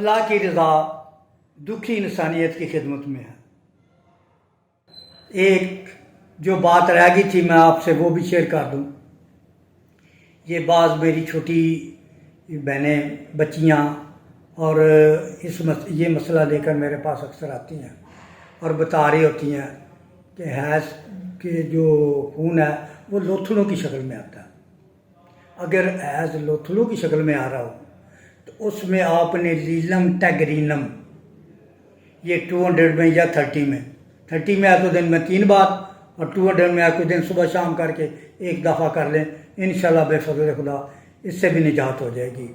अल्लाह की रज़ा दुखी इंसानियत की खिदमत में है। एक जो बात रह गई थी मैं आपसे वो भी शेयर कर दूं। ये बाज़ मेरी छोटी बहनें बच्चियां और ये मसला लेकर मेरे पास अक्सर आती हैं और बता रही होती हैं कि हैज़ के जो खून है वो लोथड़ों की शक्ल में आता है। अगर हैज़ लोथड़ों की शक्ल में आ रहा हो तो उसमें आपने लीलम टैगरीनम ये 200 में या 30 में है तो दिन में 3 बार और 200 में है तो दिन सुबह शाम करके एक दफ़ा कर लें। इंशाल्लाह बेफज़ल खुदा इससे भी निजात हो जाएगी।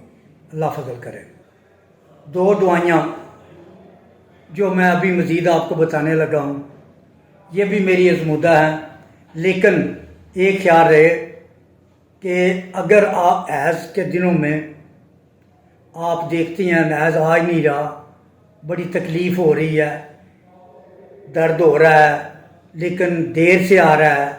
अल्लाह फजल करे। 2 दुआइयाँ जो मैं अभी मज़ीद आपको बताने लगा हूँ ये भी मेरी आज़मूदा है, लेकिन एक ख्याल रहे कि अगर आप हैज़ के दिनों में आप देखती हैं हैज़ आ ही नहीं रहा, बड़ी तकलीफ़ हो रही है, दर्द हो रहा है लेकिन देर से आ रहा है,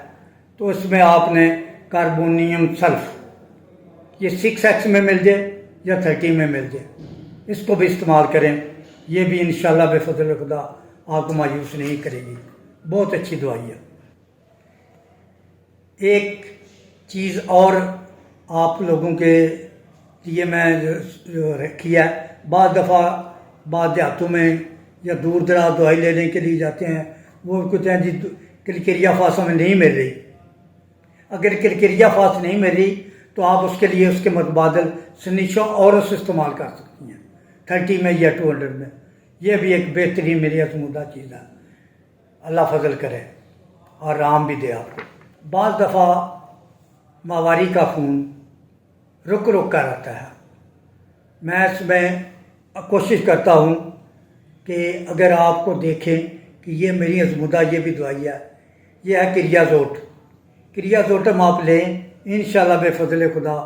तो इसमें आपने कार्बोनियम सल्फ ये 6x में मिल जाए या 30 में मिल जाए, इसको भी इस्तेमाल करें। ये भी इंशाल्लाह बेफज़ल खुदा आपको मायूस नहीं करेगी। बहुत अच्छी दवाई है। एक चीज़ और आप लोगों के लिए मैं जो रखी है, बाद दफ़ा बाद देहातों में या दूर दराज दवाई लेने के लिए जाते हैं, वो कहते हैं जी किलकिरिया फास हमें नहीं मिल रही। अगर किलकिरिया फास नहीं मिल रही तो आप उसके लिए उसके मुतबादल सनीशो और इस्तेमाल कर सकती हैं 30 में या 200 में। यह भी एक बेहतरीन मेरी आज़मूदा चीज़ है। अल्लाह फजल करे और आराम भी दे आपको। बाज़ दफ़ा माहवारी का खून रुक रुक कर आता है। मैं इसमें कोशिश करता हूँ कि अगर आपको देखें कि ये मेरी आज़मूदा ये भी दवाई है, ये है क्रियाज़ोटम आप लें, इंशाल्लाह बेफज़ल खुदा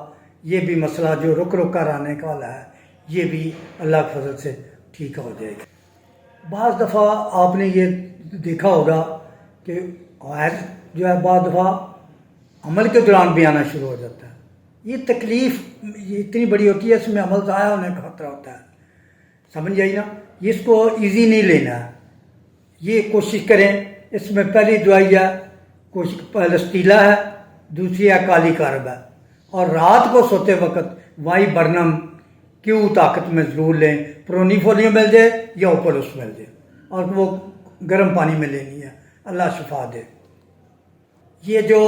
ये भी मसला जो रुक रुक कर आने का वाला है ये भी अल्लाह के फजल से ठीक हो जाएगा। बाज़ दफ़ा आपने ये देखा होगा कि हैज़ जो है बाज़ दफ़ा अमल के दौरान भी आना शुरू हो जाता है। ये तकलीफ़ ये इतनी बड़ी होती है, इसमें अमल ज़ाया होने का खतरा होता है। समझ आई ना? इसको ईजी नहीं लेना है। ये कोशिश करें। इसमें पहली दवाई है कुछ पलस्तीला है, दूसरी है काली कारब है, और रात को सोते वक्त वाई बर्नम क्यों ताकत में ज़रूर लें। प्रोनीफोलियो मिल जाए या ओपलस मिल जाए और वो गर्म पानी में लेनी है। अल्लाह शिफा दे। ये जो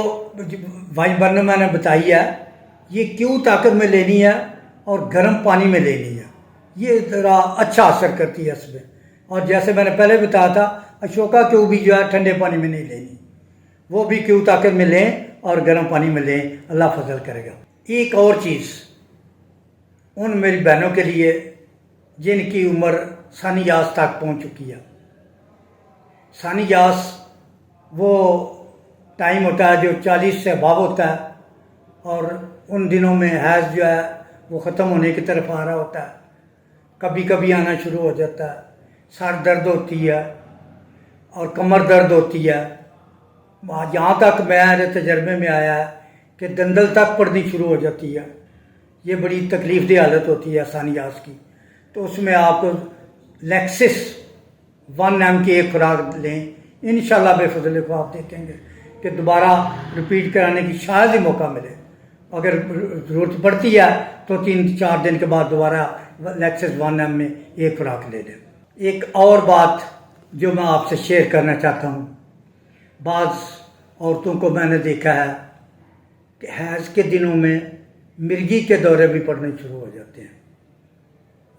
वाई बर्नम मैंने बताई है ये क्यों ताकत में लेनी है और गर्म पानी में लेनी है, ये ज़रा अच्छा असर करती है इसमें। और जैसे मैंने पहले बताया था अशोका क्यों भी जो है ठंडे पानी में नहीं लेनी, वो भी क्यों ताकत में लें और गर्म पानी में लें। अल्लाह फजल करेगा। एक और चीज़ उन मेरी बहनों के लिए जिनकी उम्र सानियास तक पहुंच चुकी है। सानियास वो टाइम होता है जो 40 से अबाव होता है और उन दिनों में हैज़ जो है वो ख़त्म होने की तरफ आ रहा होता है। कभी कभी आना शुरू हो जाता है, सर दर्द होती है और कमर दर्द होती है। यहाँ तक मेरे तजर्बे में आया है कि दंदल तक पड़नी शुरू हो जाती है। ये बड़ी तकलीफ़देह हालत होती है सानियास की। तो उसमें आप लेक्सिस 1 की एक खुराक लें, इंशाल्लाह बेफज़ल को आप देखेंगे कि दोबारा रिपीट कराने की शायद ही मौका मिले। अगर ज़रूरत पड़ती है तो 3-4 दिन के बाद दोबारा लेक्सिस 1 में एक खुराक ले लें। एक और बात जो मैं आपसे शेयर करना चाहता हूँ, बाज़ औरतों को मैंने देखा है कि हैज़ के दिनों में मिर्गी के दौरे भी पड़ने शुरू हो जाते हैं।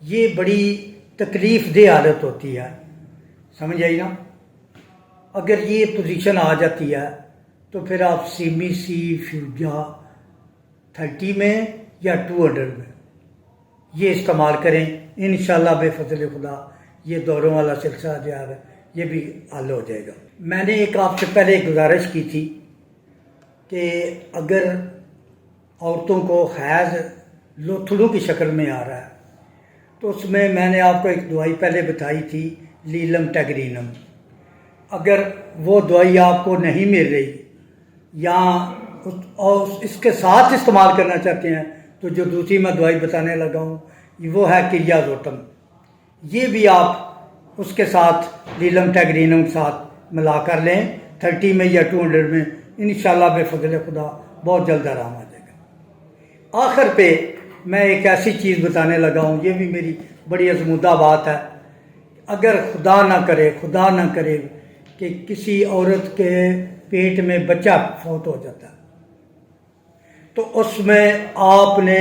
ये बड़ी तकलीफ़देह हालत होती है। समझ आई ना? अगर ये पोजीशन आ जाती है तो फिर आप सीमीसी फ्यूजा 30 में या 200 में ये इस्तेमाल करें। इंशाल्लाह बेफज़ल खुदा ये दौरों वाला सिलसिला जो है ये भी हल हो जाएगा। मैंने एक आपसे पहले गुजारिश की थी कि अगर औरतों को हैज़ लोथड़ों की शक्ल में आ रहा है तो उसमें मैंने आपको एक दवाई पहले बताई थी लीलम टैगरीनम। अगर वो दवाई आपको नहीं मिल रही या और इसके साथ इस्तेमाल करना चाहते हैं तो जो दूसरी मैं दवाई बताने लगा हूँ वो है क्रियाज़ोटम। ये भी आप उसके साथ लीलम टैग्रीनम के साथ मिला कर लें 30 में या 200 में, इंशाल्लाह बेफजल खुदा बहुत जल्द आराम आ जाएगा। आखिर पे मैं एक ऐसी चीज़ बताने लगा हूँ, ये भी मेरी बड़ी अज़मुदा बात है। अगर खुदा ना करे कि किसी औरत के पेट में बच्चा फौत हो जाता है, तो उसमें आपने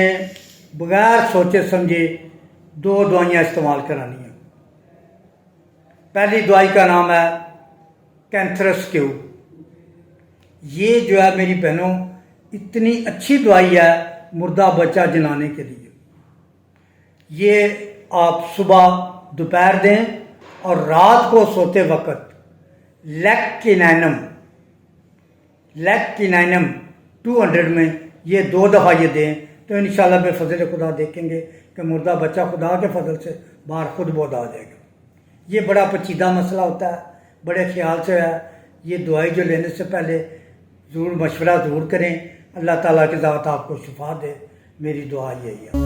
बगैर सोचे समझे 2 दवाइयाँ इस्तेमाल करानी है। पहली दवाई का नाम है कैंथरस क्यू। ये जो है मेरी बहनों इतनी अच्छी दवाई है मुर्दा बच्चा जलाने के लिए। ये आप सुबह दोपहर दें और रात को सोते वक्त लेक्किनैनम 200 में ये 2 दफ़ा ये दें तो इंशाल्लाह बेफजल खुदा देखेंगे कि मुर्दा बच्चा खुदा के फजल से बाहर खुद बहुत आ जाएगा। ये बड़ा पेचीदा मसला होता है, बड़े ख्याल से है। ये दवाई जो लेने से पहले ज़रूर मशवरा ज़रूर करें। अल्लाह ताला की ज़ात आपको शिफा दे, मेरी दुआ यही है।